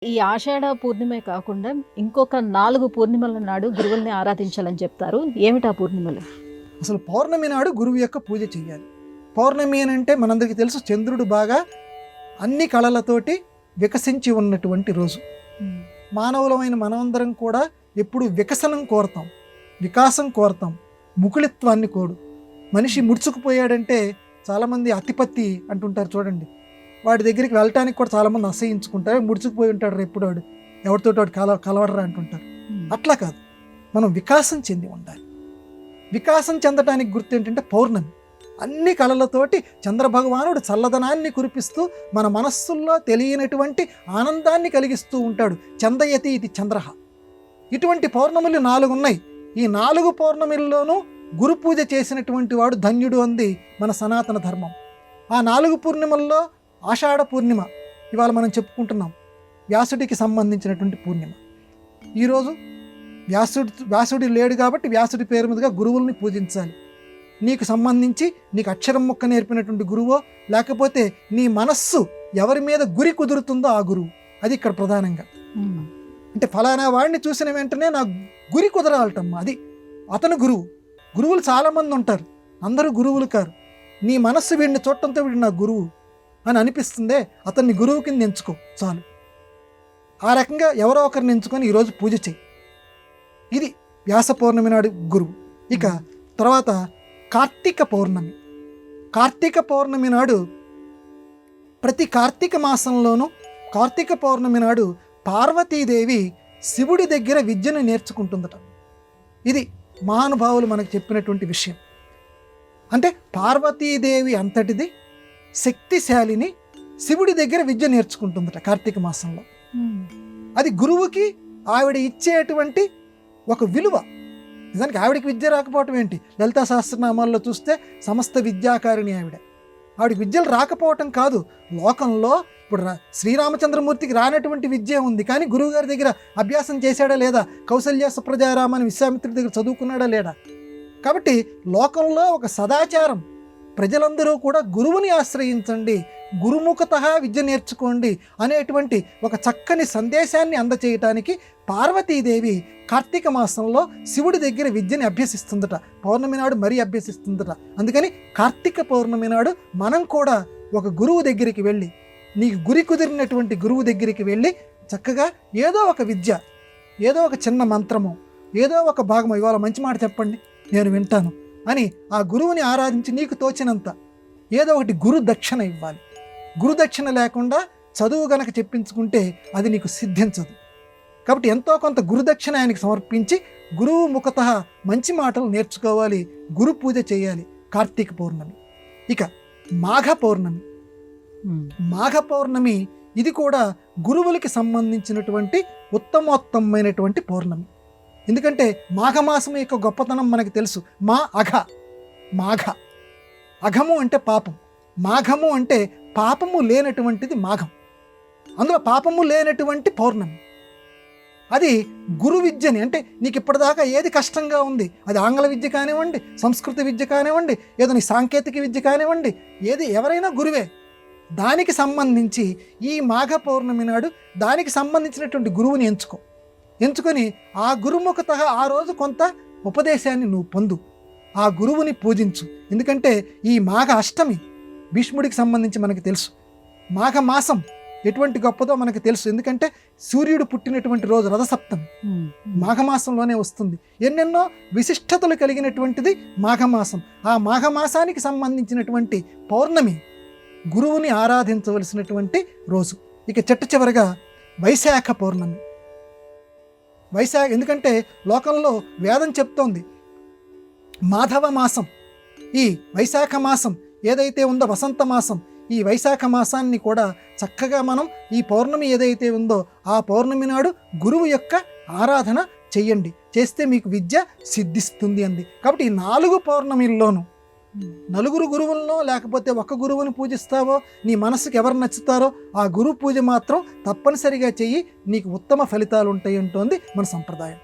ఈ ఆషాఢ పూర్ణిమే కాకుండా ఇంకొక 4 పూర్ణిమల నాడు గురువుల్ని ఆరాధించాలని చెప్తారు. ఏమిటా పూర్ణిమలు? అసలు పౌర్ణమి నాడు గురువు యొక్క పూజ చేయాలి. పౌర్ణమి అని అంటే మనందరికీ తెలుసు, చంద్రుడు బాగా అన్ని కళలతోటి వికసించి ఉన్నటువంటి రోజు. మానవులమైన మనమందరం కూడా ఎప్పుడు వికసనం కోరతాం, వికాసం కోరతాం, ముకుళిత్వాన్ని కోడు. మనిషి ముడుచుకుపోయాడంటే చాలామంది అతిపత్తి అంటుంటారు చూడండి, వాడి దగ్గరికి వెళ్ళటానికి కూడా చాలామంది అసహించుకుంటారు. ముడుచుకుపోయి ఉంటాడు ఎప్పుడు వాడు, ఎవరితో వాడు కలవడరా అంటుంటారు. అట్లా కాదు, మనం వికాసం చెంది ఉండాలి. వికాసం చెందటానికి గుర్తు ఏంటంటే పౌర్ణమి. అన్ని కళలతోటి చంద్రభగవానుడు చల్లదనాన్ని కురిపిస్తూ మన మనస్సుల్లో తెలియనటువంటి ఆనందాన్ని కలిగిస్తూ ఉంటాడు. చందయతి ఇది చంద్రహ. ఇటువంటి పౌర్ణములు 4 ఉన్నాయి. ఈ 4 పౌర్ణమిల్లోనూ గురు పూజ చేసినటువంటి వాడు ధన్యుడు అంది మన సనాతన ధర్మం. ఆ 4 పూర్ణిమల్లో ఆషాఢ పూర్ణిమ ఇవాళ మనం చెప్పుకుంటున్నాం, వ్యాసుడికి సంబంధించినటువంటి పూర్ణిమ. ఈరోజు వ్యాసుడి లేడు కాబట్టి వ్యాసుడి పేరు మీదుగా గురువుల్ని పూజించాలి. నీకు సంబంధించి నీకు అక్షరం ముక్క నేర్పినటువంటి గురువో, లేకపోతే నీ మనస్సు ఎవరి మీద గురి కుదురుతుందో ఆ గురువు. అది ఇక్కడ ప్రధానంగా. అంటే ఫలానా వాడిని చూసిన వెంటనే నా గురి కుదరాలటమ్మా, అది అతను గురువు. గురువులు చాలామంది ఉంటారు, అందరూ గురువులు కారు. నీ మనస్సు వీడిని చూడటంతో వీడు నా గురువు అని అనిపిస్తుందే, అతన్ని గురువు కింద ఎంచుకో చాలు. ఆ రకంగా ఎవరో ఒకరిని ఎంచుకొని ఈరోజు పూజ చేయి. ఇది వ్యాస పౌర్ణమి నాడు గురువు. ఇక తర్వాత కార్తీక పౌర్ణమి. కార్తీక పౌర్ణమి నాడు ప్రతి కార్తీక మాసంలోనూ కార్తీక పౌర్ణమి నాడు పార్వతీదేవి శివుడి దగ్గర విద్యను నేర్చుకుంటుందట. ఇది మహానుభావులు మనకు చెప్పినటువంటి విషయం. అంటే పార్వతీదేవి అంతటిది శక్తిశాలిని శివుడి దగ్గర విద్య నేర్చుకుంటుందట కార్తీక మాసంలో. అది గురువుకి ఆవిడ ఇచ్చేటువంటి ఒక విలువ. నిజానికి ఆవిడకి విద్య రాకపోవటం ఏంటి? లలితా సహస్రనామాల్లో చూస్తే సమస్త విద్యాకారిణి ఆవిడకి విద్యలు రాకపోవటం కాదు, లోకంలో ఇప్పుడు శ్రీరామచంద్రమూర్తికి రానటువంటి విద్య ఉంది, కానీ గురువుగారి దగ్గర అభ్యాసం చేశాడా లేదా? కౌసల్య సుప్రజారామ అని విశ్వామిత్రుడి దగ్గర చదువుకున్నాడా లేడా? కాబట్టి లోకంలో ఒక సదాచారం, ప్రజలందరూ కూడా గురువుని ఆశ్రయించండి, గురుముఖత విద్య నేర్చుకోండి అనేటువంటి ఒక చక్కని సందేశాన్ని అందచేయటానికి పార్వతీదేవి కార్తీక మాసంలో శివుడి దగ్గర విద్యని అభ్యసిస్తుందట. పౌర్ణమి నాడు మరీ అభ్యసిస్తుందట. అందుకని కార్తీక పౌర్ణమి నాడు మనం కూడా ఒక గురువు దగ్గరికి వెళ్ళి, నీకు గురి కుదిరినటువంటి గురువు దగ్గరికి వెళ్ళి చక్కగా ఏదో ఒక విద్య, ఏదో ఒక చిన్న మంత్రము, ఏదో ఒక భాగము, ఇవాళ మంచి మాట చెప్పండి నేను వింటాను అని ఆ గురువుని ఆరాధించి నీకు తోచినంత ఏదో ఒకటి గురు దక్షిణ ఇవ్వాలి. గురుదక్షిణ లేకుండా చదువు గనక చెప్పించుకుంటే అది నీకు సిద్ధించదు. కాబట్టి ఎంతో కొంత గురుదక్షిణ ఆయనకి సమర్పించి గురువు ముఖత మంచి మాటలు నేర్చుకోవాలి, గురు పూజ చేయాలి. కార్తీక పౌర్ణమి. ఇక మాఘ పౌర్ణమి. మాఘ పౌర్ణమి ఇది కూడా గురువులకి సంబంధించినటువంటి ఉత్తమోత్తమైనటువంటి పౌర్ణమి. ఎందుకంటే మాఘమాసం యొక్క గొప్పతనం మనకు తెలుసు. మాఘ, అఘము అంటే పాపం, మాఘము అంటే పాపము లేనటువంటిది మాఘం. అందులో పాపము లేనటువంటి పౌర్ణమి. అది గురు విద్యని, అంటే నీకు ఇప్పటిదాకా ఏది కష్టంగా ఉంది, అది ఆంగ్ల విద్య కానివ్వండి, సంస్కృత విద్య కానివ్వండి, ఏదో నీ సాంకేతిక విద్య కానివ్వండి, ఏది ఎవరైనా గురువే. దానికి సంబంధించి ఈ మాఘ పౌర్ణమి నాడు దానికి సంబంధించినటువంటి గురువుని ఎంచుకొని ఆ గురుముఖత ఆ రోజు కొంత ఉపదేశాన్ని నువ్వు పొందు, ఆ గురువుని పూజించు. ఎందుకంటే ఈ మాఘ అష్టమి భీష్ముడికి సంబంధించి మనకు తెలుసు. మాఘ మాసం ఎటువంటి గొప్పదో మనకు తెలుసు, ఎందుకంటే సూర్యుడు పుట్టినటువంటి రోజు రథసప్తమి మాఘమాసంలోనే వస్తుంది. ఎన్నెన్నో విశిష్టతలు కలిగినటువంటిది మాఘమాసం. ఆ మాఘమాసానికి సంబంధించినటువంటి పౌర్ణమి గురువుని ఆరాధించవలసినటువంటి రోజు. ఇక చివరగా వైశాఖ పౌర్ణమి. ఎందుకంటే లోకంలో వేదం చెప్తోంది మాధవ మాసం, ఈ వైశాఖ మాసం ఏదైతే ఉందో వసంత మాసం, ఈ వైశాఖ మాసాన్ని కూడా చక్కగా మనం ఈ పౌర్ణమి ఏదైతే ఉందో ఆ పౌర్ణమి నాడు గురువు యొక్క ఆరాధన చెయ్యండి, చేస్తే మీకు విద్య సిద్ధిస్తుంది అంది. కాబట్టి ఈ 4 పౌర్ణమిల్లోనూ నలుగురు గురువులను లేకపోతే ఒక గురువుని పూజిస్తావో, నీ మనసుకు ఎవరు నచ్చుతారో ఆ గురు పూజ మాత్రం తప్పనిసరిగా చెయ్యి, నీకు ఉత్తమ ఫలితాలు ఉంటాయి అంటోంది మన సంప్రదాయం.